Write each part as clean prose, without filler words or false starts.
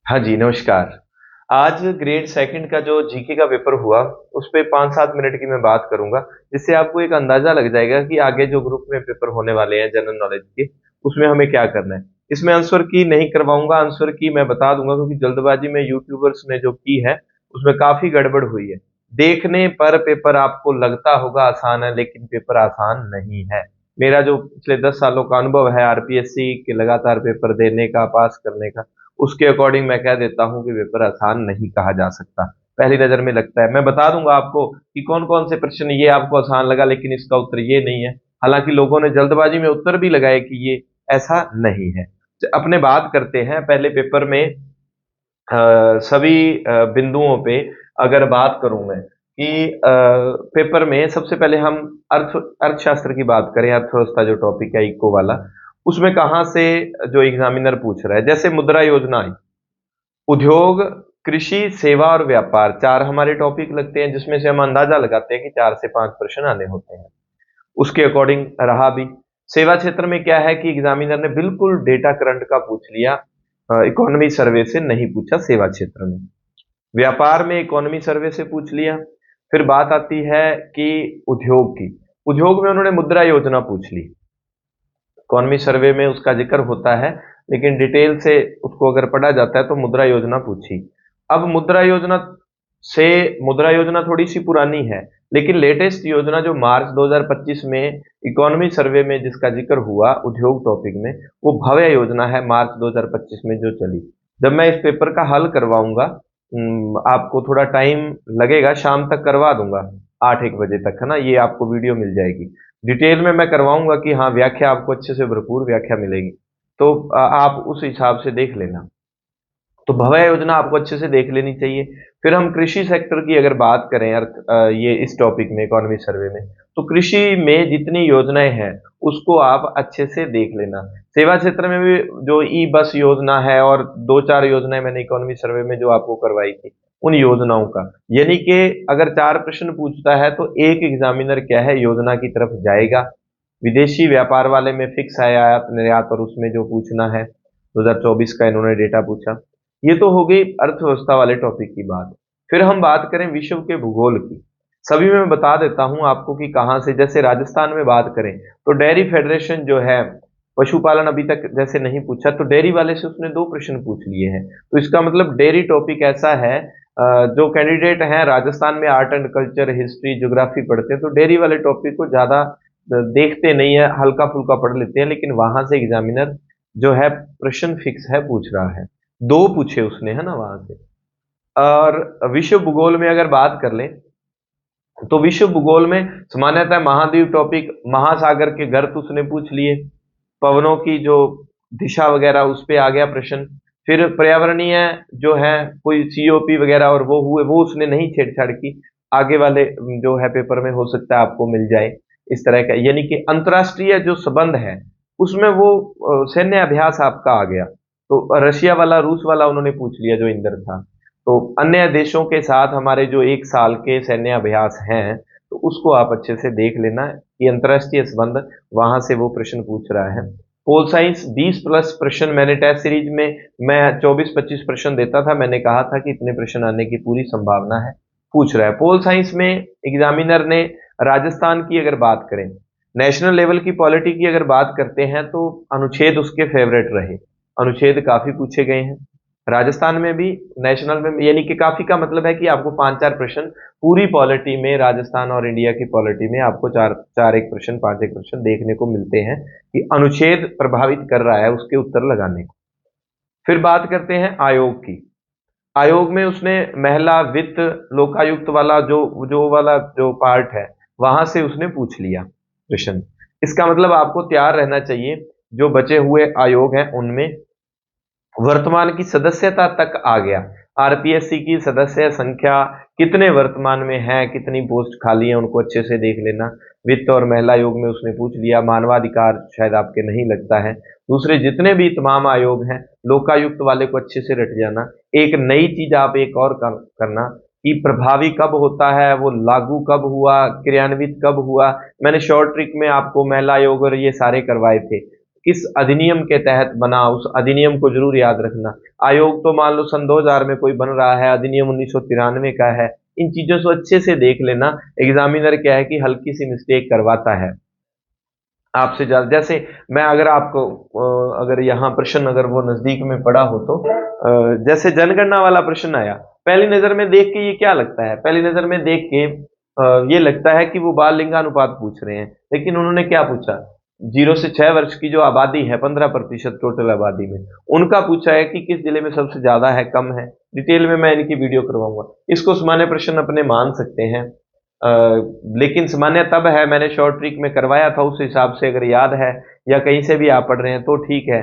हाँ जी, नमस्कार। आज ग्रेड सेकंड का जो जीके का पेपर हुआ, उस पे 5-7 मिनट की मैं बात करूँगा, जिससे आपको एक अंदाज़ा लग जाएगा कि आगे जो ग्रुप में पेपर होने वाले हैं जनरल नॉलेज के, उसमें हमें क्या करना है। इसमें आंसर की नहीं करवाऊँगा, आंसर की मैं बता दूँगा क्योंकि जल्दबाज़ी में यूट्यूबर्स ने जो की है, उसमें काफ़ी गड़बड़ हुई है। देखने पर पेपर आपको लगता होगा आसान है, लेकिन पेपर आसान नहीं है। मेरा जो पिछले 10 सालों का अनुभव है आरपीएससी के लगातार पेपर देने का, पास करने का, उसके अकॉर्डिंग मैं कह देता हूँ कि पेपर आसान नहीं कहा जा सकता। पहली नज़र में लगता है। मैं बता दूँगा आपको कि कौन-कौन से प्रश्न ये आपको आसान लगा लेकिन इसका उत्तर ये नहीं है। हालाँकि लोगों ने जल्दबाज़ी में उत्तर भी लगाए कि ये ऐसा नहीं है। अपने बात करते हैं पहले पेपर में सभी बिंदुओं पे अगर बात करूँ मैं कि पेपर में सबसे पहले हम अर्थशास्त्र की बात करें, अर्थव्यवस्था जो टॉपिक है इको वाला, उसमें कहाँ से जो एग्ज़ामिनर पूछ रहा है। जैसे मुद्रा योजना आई, उद्योग, कृषि, सेवा और व्यापार 4 हमारे टॉपिक लगते हैं जिसमें से हम अंदाज़ा लगाते हैं कि 4 से 5 प्रश्न आने होते हैं। उसके अकॉर्डिंग रहा भी। सेवा क्षेत्र में क्या है कि एग्ज़ामिनर ने बिल्कुल डेटा करंट का पूछ लिया, इकोनॉमी सर्वे से नहीं पूछा सेवा क्षेत्र में। व्यापार में इकोनॉमी सर्वे से पूछ लिया। फिर बात आती है कि उद्योग की। उद्योग में उन्होंने मुद्रा योजना पूछ ली। इकोनॉमी सर्वे में उसका ज़िक्र होता है, लेकिन डिटेल से उसको अगर पढ़ा जाता है तो मुद्रा योजना पूछी। अब मुद्रा योजना थोड़ी-सी पुरानी है, लेकिन लेटेस्ट योजना जो मार्च 2025 में इकोनॉमी सर्वे में जिसका ज़िक्र हुआ उद्योग टॉपिक में, वो भव्य योजना है मार्च 2025 में जो चली। जब मैं इस पेपर का हल करवाऊँगा, आपको थोड़ा टाइम लगेगा, शाम तक करवा दूँगा, 8-1 बजे तक, है ना? ये आपको वीडियो मिल जाएगी। डिटेल में मैं करवाऊँगा कि हाँ, व्याख्या आपको अच्छे से भरपूर व्याख्या मिलेगी। तो आप उस हिसाब से देख लेना। तो भव्य योजना आपको अच्छे से देख लेनी चाहिए। फिर हम कृषि सेक्टर की अगर बात करें ये इस टॉपिक में इकोनॉमी सर्वे में, तो कृषि में जितनी योजनाएँ हैं, उसको आप अच्छे से देख लेना। सेवा क्षेत्र में भी जो ई बस योजना है और 2-4 योजनाएँ मैंने इकोनॉमी सर्वे में जो आपको करवाई थी, उन योजनाओं का। यानी कि अगर 4 प्रश्न पूछता है तो एक एग्ज़ामिनर क्या है योजना की तरफ जाएगा। विदेशी व्यापार वाले में फिक्स है आयात-निर्यात और उसमें जो पूछना है, 2024 का इन्होंने डेटा पूछा। ये तो हो गई अर्थव्यवस्था वाले टॉपिक की बात। फिर हम बात करें विश्व के भूगोल की। सभी में मैं बता देता हूँ आपको कि कहाँ से जैसे राजस्थान में बात करें, तो डेयरी फेडरेशन जो है, पशुपालन अभी तक जैसे नहीं पूछा, तो डेयरी वाले से उसने 2 प्रश्न पूछ लिए हैं। तो इसका मतलब डेयरी टॉपिक ऐसा है जो कैंडिडेट हैं राजस्थान में art and culture, history, geography पढ़ते हैं, तो डेयरी वाले टॉपिक को ज़्यादा देखते नहीं है, हल्का-फुल्का पढ़ लेते हैं, लेकिन वहाँ से एग्ज़ामिनर जो है प्रश्न फिक्स है पूछ रहा है। 2 पूछे उसने, है ना, वहाँ से। और विश्व भूगोल में अगर बात कर लें, तो विश्व भूगोल में सामान्यतः महाद्वीप टॉपिक, महासागर के गर्त उसने पूछ लिए, पवनों की जो दिशा वगैरह उस पे आ गया प्रश्न। फिर पर्यावरणीय जो है कोई सीओपी वगैरह और वो हुए, वो उसने नहीं छेड़छाड़ की। आगे वाले जो है पेपर में हो सकता है आपको मिल जाए इस तरह का, यानी कि अंतर्राष्ट्रीय जो संबंध है उसमें वो सैन्य अभ्यास आपका आ गया। तो रशिया वाला, रूस वाला उन्होंने पूछ लिया जो इंदर था। तो अन्य देशों के साथ हमारे जो 1 साल के सैन्य अभ्यास हैं, तो उसको आप अच्छे से देख लेना कि अंतर्राष्ट्रीय संबंध, वहाँ से वो प्रश्न पूछ रहा है। पोल साइंस 20 प्लस प्रश्न मैंने टेस्ट सीरीज में मैं 24-25 प्रश्न देता था, मैंने कहा था कि इतने प्रश्न आने की पूरी संभावना है, पूछ रहा है। पोल साइंस में एग्जामिनर ने राजस्थान की अगर बात करें, नेशनल लेवल की पॉलिटी की अगर बात करते हैं तो अनुच्छेद उसके फेवरेट रहे, अनुच्छेद काफ़ी पूछे गए हैं। राजस्थान में भी, नेशनल में, यानी कि काफ़ी का मतलब है कि आपको 5-4 प्रश्न पूरी पॉलिटी में, राजस्थान और इंडिया की पॉलिटी में आपको 4 एक प्रश्न, 5 एक प्रश्न देखने को मिलते हैं कि अनुच्छेद प्रभावित कर रहा है उसके उत्तर लगाने को। फिर बात करते हैं आयोग की। आयोग में उसने महिला, वित्त, लोकायुक्त वाला जो पार्ट है, वहां से उसने पूछ लिया प्रश्न। इसका मतलब आपको तैयार रहना चाहिए, जो बचे हुए आयोग हैं उनमें वर्तमान की सदस्यता तक आ गया। आरपीएससी की सदस्य संख्या कितने वर्तमान में है, कितनी पोस्ट खाली है, उनको अच्छे से देख लेना। वित्त और महिला आयोग में उसने पूछ लिया। मानवाधिकार शायद आपके नहीं लगता है। दूसरे जितने भी तमाम आयोग हैं, लोकायुक्त वाले को अच्छे से रट जाना। एक नई चीज आप एक और करना कि प्रभावी कब होता है, वो लागू कब हुआ, क्रियान्वित कब हुआ। मैंने शॉर्ट ट्रिक में आपको महिला आयोग और ये सारे करवाए थे किस अधिनियम के तहत बना, उस अधिनियम को जरूर याद रखना। आयोग तो मान लो सन 2000 में कोई बन रहा है, अधिनियम 1993 का है। इन चीजों को अच्छे से देख लेना। एग्जामिनर क्या है कि हल्की सी मिस्टेक करवाता है आपसे ज्यादा। जैसे मैं अगर आपको अगर यहाँ प्रश्न अगर वो नजदीक में पड़ा हो तो जैसे जनगणना वाला प्रश्न आया, पहली नजर में देख के ये क्या लगता है, पहली नजर में देख के ये लगता है कि वो बाल लिंगानुपात पूछ रहे हैं, लेकिन उन्होंने क्या पूछा, 0 से 6 वर्ष की जो आबादी है, 15% टोटल आबादी में, उनका पूछा है कि किस जिले में सबसे ज्यादा है, कम है। डिटेल में मैं इनकी वीडियो करवाऊंगा। इसको सामान्य प्रश्न अपने मान सकते हैं, लेकिन सामान्य तब है, मैंने शॉर्ट ट्रिक में करवाया था, उस हिसाब से अगर याद है या कहीं से भी आप पढ़ रहे हैं तो ठीक है।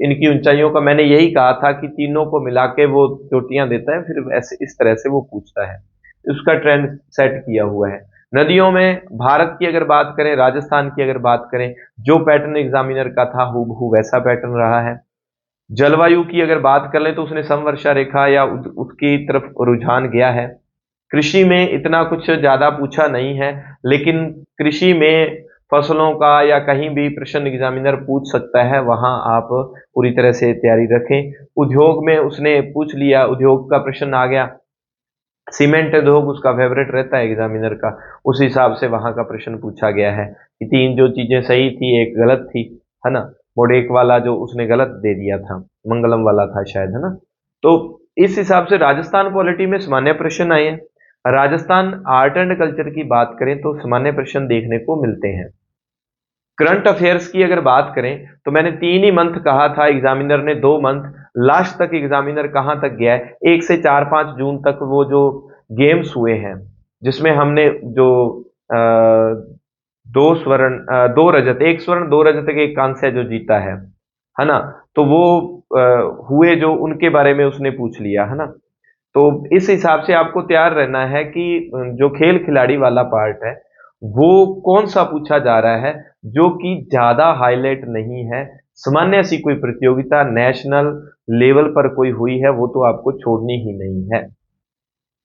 इनकी ऊंचाइयों का मैंने यही कहा था कि तीनों को मिला के वो चोटियां देता है, फिर ऐसे इस तरह से वो पूछता है, उसका ट्रेंड सेट किया हुआ है। नदियों में भारत की अगर बात करें, राजस्थान की अगर बात करें, जो पैटर्न एग्जामिनर का था हूबहू वैसा पैटर्न रहा है। जलवायु की अगर बात कर लें तो उसने समवर्षा रेखा या उसकी तरफ रुझान गया है। कृषि में इतना कुछ ज्यादा पूछा नहीं है, लेकिन कृषि में फसलों का या कहीं भी प्रश्न एग्जामिनर पूछ सकता है, वहां आप पूरी तरह से तैयारी रखें। उद्योग में उसने पूछ लिया, उद्योग का प्रश्न आ गया, सीमेंट उद्योग उसका फेवरेट रहता है एग्जामिनर का, उस हिसाब से वहां का प्रश्न पूछा गया है कि 3 जो चीजें सही थी, एक गलत थी, है ना। मोडेक वाला जो उसने गलत दे दिया था, मंगलम वाला था शायद, है ना। तो इस हिसाब से राजस्थान पॉलिटी में सामान्य प्रश्न आए हैं। राजस्थान आर्ट एंड कल्चर की बात करें तो सामान्य प्रश्न देखने को मिलते हैं। करंट अफेयर्स की अगर बात करें तो मैंने 3 ही मंथ कहा था, एग्जामिनर ने 2 मंथ, लास्ट तक एग्जामिनर कहां तक गया है, 1 से 4-5 जून तक वो जो गेम्स हुए हैं, जिसमें हमने जो दो स्वर्ण, 2 रजत, 1 स्वर्ण 2 रजत के 1 कांस्य जो जीता है ना। तो वो हुए जो, उनके बारे में उसने पूछ लिया, है ना। तो इस हिसाब से आपको तैयार रहना है कि जो खेल खिलाड़ी वाला पार्ट है वो कौन सा पूछा जा रहा है, जो कि ज्यादा हाईलाइट नहीं है। सामान्य सी कोई प्रतियोगिता नेशनल लेवल पर कोई हुई है वो तो आपको छोड़नी ही नहीं है।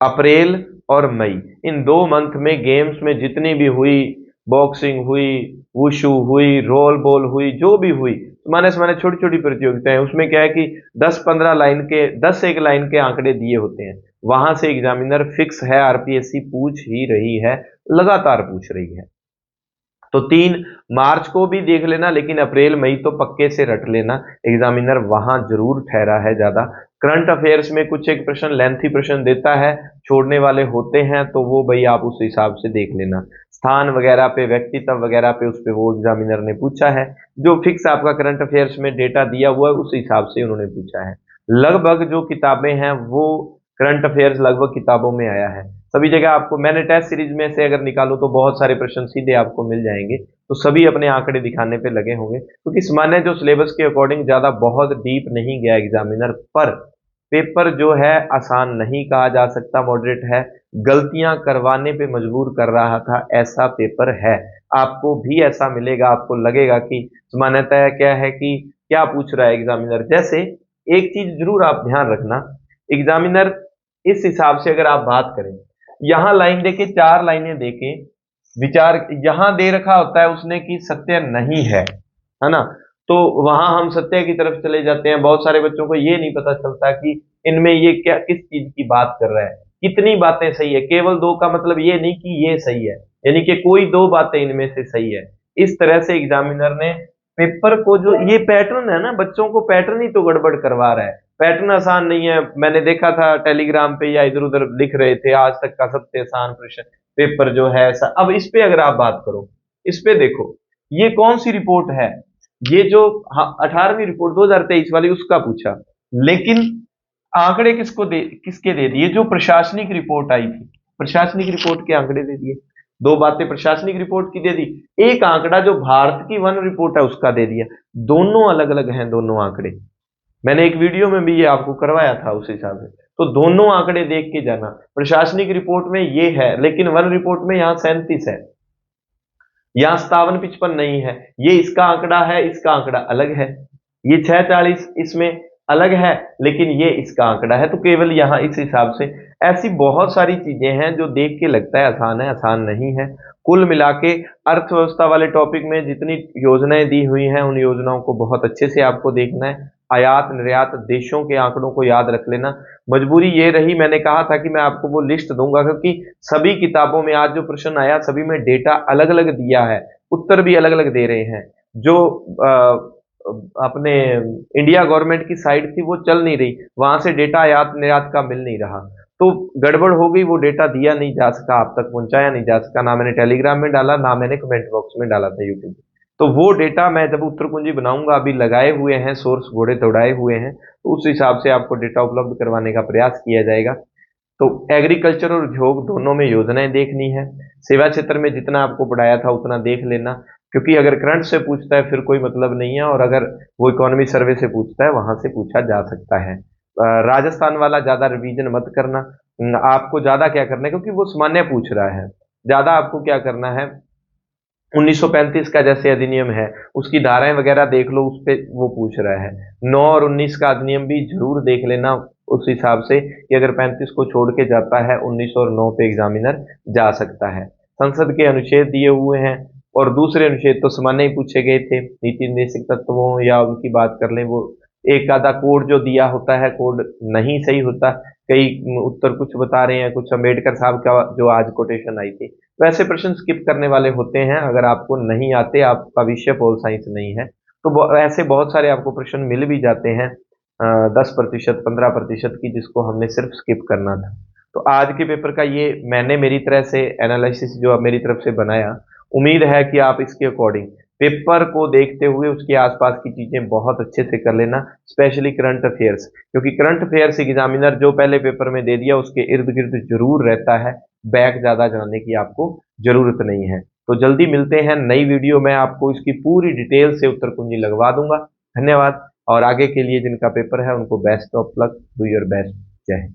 अप्रैल और मई, इन 2 मंथ में गेम्स में जितनी भी हुई, बॉक्सिंग हुई, वुशु हुई, रोल बॉल हुई, जो भी हुई, माने माने छोटी छोटी प्रतियोगिताएं, उसमें क्या है कि 10-15 लाइन के, 10 एक लाइन के आंकड़े दिए होते हैं, वहां से एग्जामिनर फिक्स है, आरपीएससी पूछ ही रही है, लगातार पूछ रही है। तो 3 मार्च को भी देख लेना, लेकिन अप्रैल मई तो पक्के से रट लेना, एग्जामिनर वहां जरूर ठहरा है ज्यादा। करंट अफेयर्स में कुछ एक प्रश्न लेंथी प्रश्न देता है, छोड़ने वाले होते हैं, तो वो भाई आप उस हिसाब से देख लेना। स्थान वगैरह पे, व्यक्तित्व वगैरह पे, उस पे वो एग्जामिनर ने पूछा है, जो फिक्स आपका करंट अफेयर्स में डेटा दिया हुआ है उस हिसाब से उन्होंने पूछा है। लगभग जो किताबें हैं वो करंट अफेयर्स लगभग किताबों में आया है सभी जगह। आपको मैंने टेस्ट सीरीज में से अगर निकालो तो बहुत सारे प्रश्न सीधे आपको मिल जाएंगे, तो सभी अपने आंकड़े दिखाने पे लगे होंगे, क्योंकि सामान्य जो सिलेबस के अकॉर्डिंग ज्यादा बहुत डीप नहीं गया एग्जामिनर, पर पेपर जो है आसान नहीं कहा जा सकता, मॉडरेट है, गलतियां करवाने पे मजबूर कर रहा था, ऐसा पेपर है। आपको भी ऐसा मिलेगा, आपको लगेगा कि सामान्यतः क्या है कि क्या पूछ रहा है एग्जामिनर। जैसे एक चीज जरूर आप ध्यान रखना, एग्जामिनर इस हिसाब से अगर आप बात करें, यहां लाइन देके, 4 लाइनें देके विचार यहां दे रखा होता है उसने कि सत्य नहीं है ना। तो वहां हम सत्य की तरफ चले जाते हैं। बहुत सारे बच्चों को ये नहीं पता चलता कि इनमें ये क्या, किस चीज की बात कर रहा है, कितनी बातें सही है। केवल 2 का मतलब ये नहीं कि ये सही है, यानी कि कोई 2 बातें इनमें से सही है। इस तरह से एग्जामिनर ने पेपर को, जो ये पैटर्न है ना, बच्चों को पैटर्न ही तो गड़बड़ करवा रहा है। पैटर्न आसान नहीं है। मैंने देखा था टेलीग्राम पे या इधर उधर लिख रहे थे आज तक का सबसे आसान प्रश्न पेपर जो है ऐसा। अब इस पे अगर आप बात करो, इस पे देखो, ये कौन सी रिपोर्ट है, ये जो 18वीं रिपोर्ट 2023 वाली उसका पूछा, लेकिन आंकड़े किसके दे दिए, जो प्रशासनिक रिपोर्ट आई थी, प्रशासनिक रिपोर्ट के आंकड़े दे दिए। 2 बातें प्रशासनिक रिपोर्ट की दे दी, एक आंकड़ा जो भारत की वन रिपोर्ट है उसका दे दिया। दोनों अलग अलग हैं दोनों आंकड़े, मैंने एक वीडियो में भी ये आपको करवाया था उस हिसाब से। तो दोनों आंकड़े देख के जाना, प्रशासनिक रिपोर्ट में ये है, लेकिन वन रिपोर्ट में यहाँ 37 है, यहाँ 57-55 नहीं है। ये इसका आंकड़ा है, इसका आंकड़ा अलग है। ये 640 इसमें अलग है, लेकिन ये इसका आंकड़ा है, तो केवल यहाँ इस हिसाब से। ऐसी बहुत सारी चीजें हैं जो देख के लगता है आसान नहीं है। कुल मिला के अर्थव्यवस्था वाले टॉपिक में जितनी योजनाएं दी हुई हैं उन योजनाओं को बहुत अच्छे से आपको देखना है। आयात निर्यात देशों के आंकड़ों को याद रख लेना। मजबूरी ये रही, मैंने कहा था कि मैं आपको वो लिस्ट दूंगा, क्योंकि सभी किताबों में आज जो प्रश्न आया सभी में डेटा अलग अलग दिया है, उत्तर भी अलग अलग दे रहे हैं। जो अपने इंडिया गवर्नमेंट की साइड थी वो चल नहीं रही, वहां से डेटा आयात निर्यात का मिल नहीं रहा, तो गड़बड़ हो गई, वो डेटा दिया नहीं जा सका, आप तक पहुंचाया नहीं जा सका, ना मैंने टेलीग्राम में डाला, ना मैंने कमेंट बॉक्स में डाला था यूट्यूब। तो वो डेटा मैं जब उत्तर कुंजी बनाऊंगा, अभी लगाए हुए हैं सोर्स, घोड़े दौड़ाए हुए हैं, तो उस हिसाब से आपको डेटा उपलब्ध करवाने का प्रयास किया जाएगा। तो एग्रीकल्चर और उद्योग दोनों में योजनाएं देखनी है। सेवा क्षेत्र में जितना आपको पढ़ाया था उतना देख लेना, क्योंकि अगर करंट से पूछता है फिर कोई मतलब नहीं है, और अगर वो इकोनॉमी सर्वे से पूछता है वहां से पूछा जा सकता है। राजस्थान वाला ज्यादा रिवीजन मत करना। आपको ज्यादा क्या करना है, क्योंकि वो सामान्य पूछ रहा है, ज्यादा आपको क्या करना है, 1935 का जैसे अधिनियम है उसकी धाराएं वगैरह देख लो, उस पे वो पूछ रहा है। 9 और 19 का अधिनियम भी जरूर देख लेना उस हिसाब से कि अगर 35 को छोड़ के जाता है 19 और 9 पे एग्जामिनर जा सकता है। संसद के अनुच्छेद दिए हुए हैं, और दूसरे अनुच्छेद तो सामान्य ही पूछे गए थे, नीति निर्देशक तत्वों या उनकी बात कर लें, वो एक आधा कोड जो दिया होता है कोड नहीं सही होता, कई उत्तर कुछ बता रहे हैं, कुछ अम्बेडकर साहब का जो आज कोटेशन आई थी, वैसे प्रश्न स्किप करने वाले होते हैं। अगर आपको नहीं आते, आपका विषय पोल साइंस नहीं है, तो ऐसे बहुत सारे आपको प्रश्न मिल भी जाते हैं 10%, 15% की, जिसको हमने सिर्फ स्किप करना था। तो आज के पेपर का ये मैंने मेरी तरह से एनालिसिस जो मेरी तरफ से बनाया, उम्मीद है कि आप इसके अकॉर्डिंग पेपर को देखते हुए उसके आसपास की चीजें बहुत अच्छे से कर लेना, स्पेशली करंट अफेयर्स, क्योंकि करंट अफेयर्स एग्जामिनर जो पहले पेपर में दे दिया उसके इर्द गिर्द जरूर रहता है, बैक ज्यादा जाने की आपको जरूरत नहीं है। तो जल्दी मिलते हैं नई वीडियो में, आपको इसकी पूरी डिटेल से उत्तर कुंजी लगवा दूंगा। धन्यवाद, और आगे के लिए जिनका पेपर है उनको best of luck, do your best. जय हिंद।